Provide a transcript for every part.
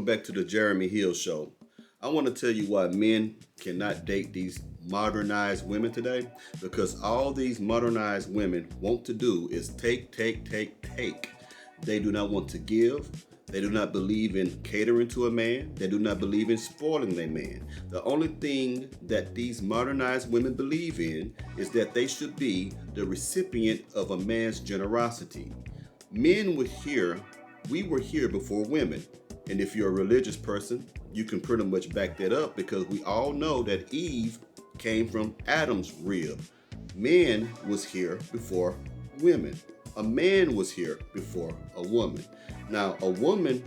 welcome back to the Jeremy Hill Show. I want to tell you why men cannot date these modernized women today. Because all these modernized women want to do is take, take, take, take. They do not want to give. They do not believe in catering to a man. They do not believe in spoiling a man. The only thing that these modernized women believe in is that they should be the recipient of a man's generosity. We were here before women. And if you're a religious person, you can pretty much back that up because we all know that Eve came from Adam's rib. Man was here before women. A man was here before a woman. Now, a woman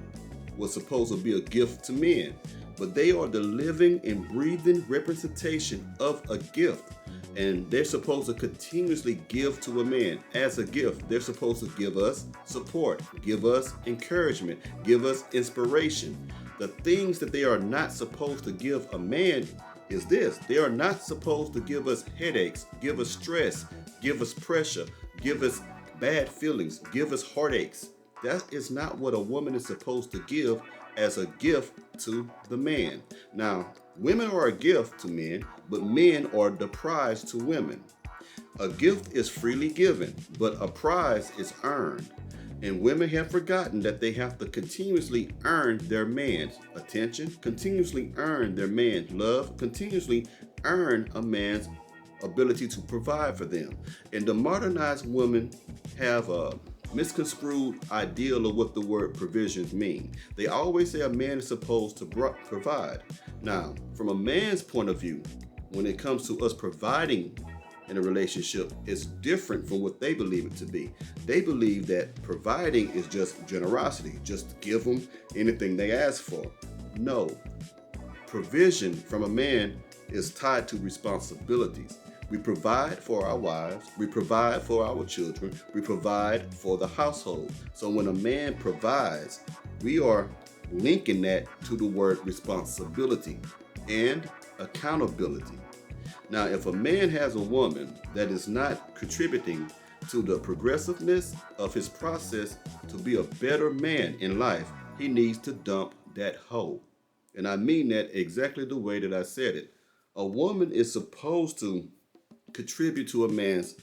was supposed to be a gift to men, but they are the living and breathing representation of a gift. And they're supposed to continuously give to a man as a gift. They're supposed to give us support, give us encouragement, give us inspiration. The things that they are not supposed to give a man is this. They are not supposed to give us headaches, give us stress, give us pressure, give us bad feelings, give us heartaches. That is not what a woman is supposed to give as a gift to the man. Now, women are a gift to men, but men are the prize to women. A gift is freely given, but a prize is earned. And women have forgotten that they have to continuously earn their man's attention, continuously earn their man's love, continuously earn a man's ability to provide for them. And the modernized women have a misconstrued ideal of what the word provisions mean. They always say a man is supposed to provide. Now, from a man's point of view, when it comes to us providing in a relationship, it's different from what they believe it to be. They believe that providing is just generosity, just give them anything they ask for. No, provision from a man is tied to responsibilities. We provide for our wives, we provide for our children, we provide for the household. So when a man provides, we are linking that to the word responsibility and accountability. Now, if a man has a woman that is not contributing to the progressiveness of his process to be a better man in life, he needs to dump that hoe. And I mean that exactly the way that I said it. A woman is supposed to contribute to a man's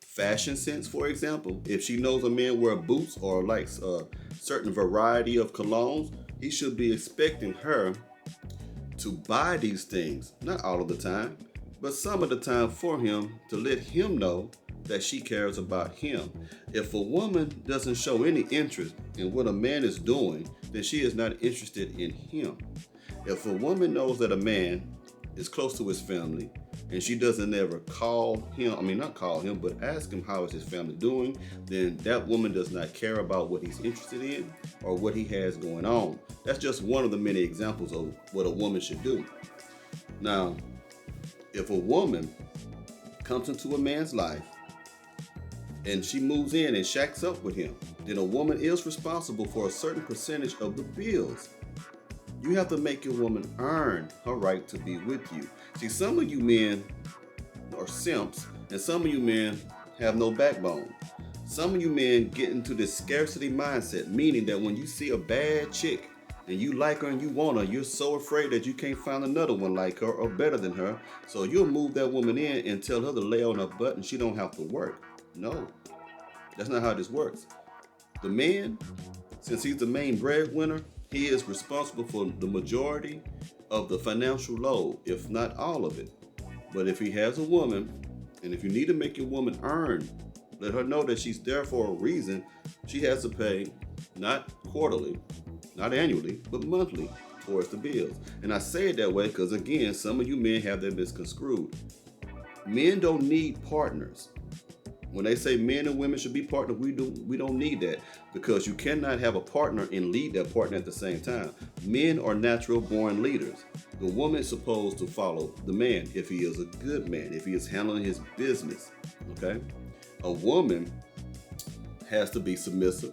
fashion sense, for example. If she knows a man wear boots or likes a certain variety of colognes, he should be expecting her to buy these things, not all of the time, but some of the time for him to let him know that she cares about him. If a woman doesn't show any interest in what a man is doing, then she is not interested in him. If a woman knows that a man is close to his family and she doesn't ever ask him how is his family doing, then that woman does not care about what he's interested in or what he has going on. That's just one of the many examples of what a woman should do. Now, if a woman comes into a man's life and she moves in and shacks up with him, then a woman is responsible for a certain percentage of the bills. You have to make your woman earn her right to be with you. See, some of you men are simps, and some of you men have no backbone. Some of you men get into this scarcity mindset, meaning that when you see a bad chick and you like her and you want her, you're so afraid that you can't find another one like her or better than her. So you'll move that woman in and tell her to lay on her butt and she don't have to work. No, that's not how this works. The man, since he's the main breadwinner, he is responsible for the majority of the financial load, if not all of it. But if he has a woman, and if you need to make your woman earn, let her know that she's there for a reason. She has to pay not quarterly, not annually, but monthly towards the bills. And I say it that way because, again, some of you men have that misconstrued. Men don't need partners. When they say men and women should be partners, we don't need that, because you cannot have a partner and lead that partner at the same time. Men are natural born leaders. The woman is supposed to follow the man if he is a good man, if he is handling his business. Okay? A woman has to be submissive.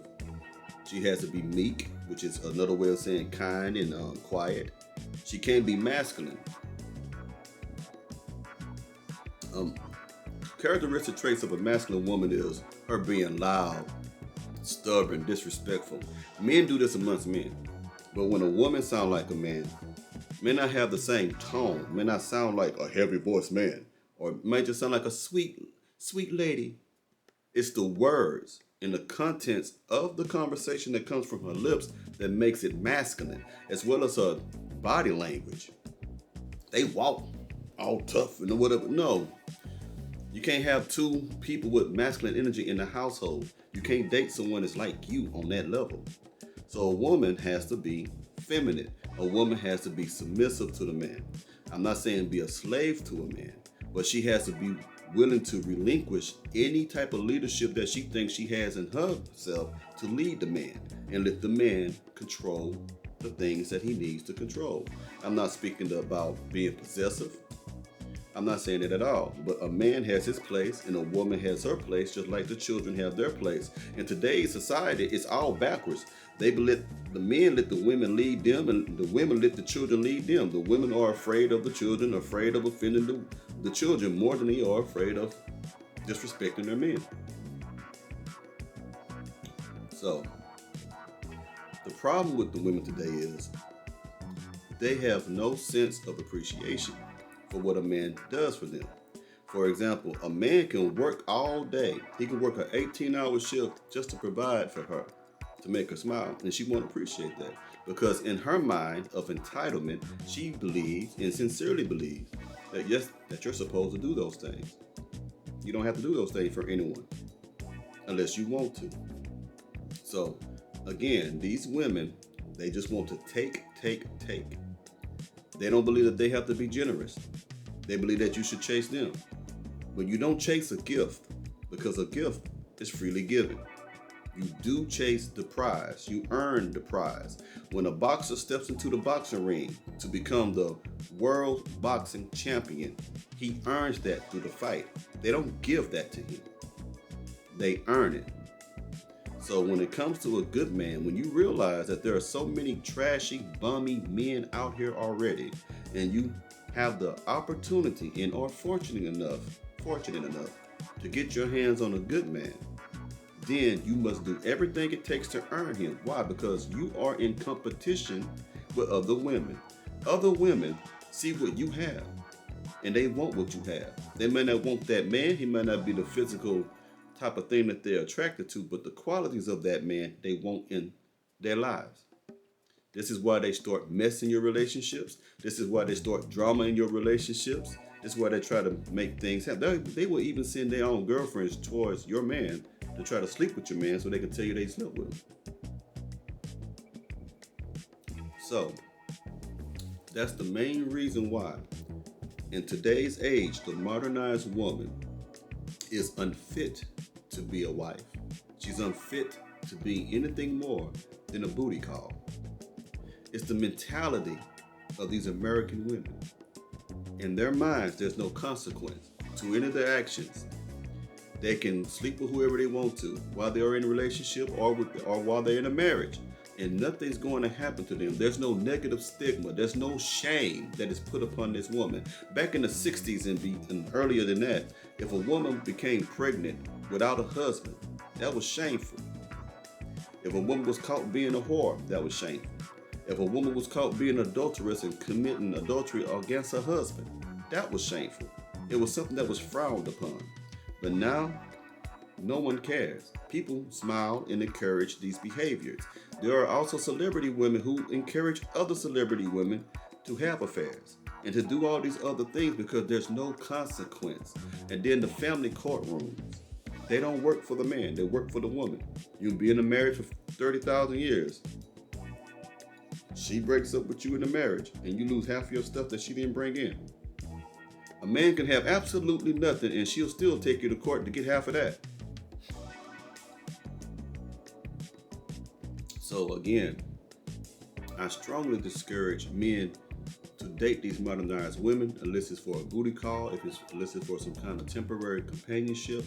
She has to be meek, which is another way of saying kind and quiet. She can't be masculine. Characteristic traits of a masculine woman is her being loud, stubborn, disrespectful. Men do this amongst men. But when a woman sound like a man, may not have the same tone, may not sound like a heavy voiced man, or may just sound like a sweet lady. It's the words and the contents of the conversation that comes from her lips that makes it masculine, as well as her body language. They walk all tough and whatever. No, you can't have two people with masculine energy in the household. You can't date someone that's like you on that level. So a woman has to be feminine. A woman has to be submissive to the man. I'm not saying be a slave to a man, but she has to be willing to relinquish any type of leadership that she thinks she has in herself to lead the man and let the man control the things that he needs to control. I'm not speaking about being possessive. I'm not saying it at all, but a man has his place and a woman has her place, just like the children have their place. In today's society, it's all backwards. They let the men let the women lead them, and the women let the children lead them. The women are afraid of the children, afraid of offending the children more than they are afraid of disrespecting their men. So, the problem with the women today is they have no sense of appreciation for what a man does for them. For example, a man can work all day. He can work an 18-hour shift just to provide for her, to make her smile, and she won't appreciate that. Because in her mind of entitlement, she believes and sincerely believes that yes, that you're supposed to do those things. You don't have to do those things for anyone unless you want to. So again, these women, they just want to take. They don't believe that they have to be generous. They believe that you should chase them. But you don't chase a gift, because a gift is freely given. You do chase the prize. You earn the prize. When a boxer steps into the boxing ring to become the world boxing champion, he earns that through the fight. They don't give that to him. They earn it. So when it comes to a good man, when you realize that there are so many trashy, bummy men out here already, and you have the opportunity and are fortunate enough to get your hands on a good man, then you must do everything it takes to earn him. Why? Because you are in competition with other women. Other women see what you have, and they want what you have. They may not want that man. He may not be the physical type of thing that they're attracted to, but the qualities of that man they want in their lives. This is why they start messing your relationships. This is why they start drama in your relationships. This is why they try to make things happen. They will even send their own girlfriends towards your man to try to sleep with your man so they can tell you they slept with him. So that's the main reason why in today's age, the modernized woman is unfit to be a wife. She's unfit to be anything more than a booty call. It's the mentality of these American women. In their minds, there's no consequence to any of their actions. They can sleep with whoever they want to while they're in a relationship or while they're in a marriage, and nothing's going to happen to them. There's no negative stigma. There's no shame that is put upon this woman. Back in the 60s and earlier than that, if a woman became pregnant without a husband, that was shameful. If a woman was caught being a whore, that was shameful. If a woman was caught being adulterous and committing adultery against her husband, that was shameful. It was something that was frowned upon. But now, no one cares. People smile and encourage these behaviors. There are also celebrity women who encourage other celebrity women to have affairs and to do all these other things because there's no consequence. And then the family courtrooms, they don't work for the man, they work for the woman. You'll be in a marriage for 30,000 years. She breaks up with you in the marriage and you lose half of your stuff that she didn't bring in. A man can have absolutely nothing and she'll still take you to court to get half of that. So again, I strongly discourage men to date these modernized women unless it's for a booty call, unless it's for some kind of temporary companionship,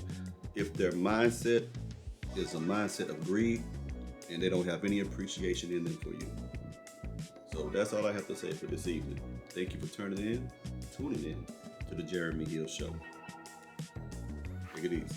if their mindset is a mindset of greed and they don't have any appreciation in them for you. So that's all I have to say for this evening. Thank you for tuning in to the Jeremy Hill Show. Take it easy.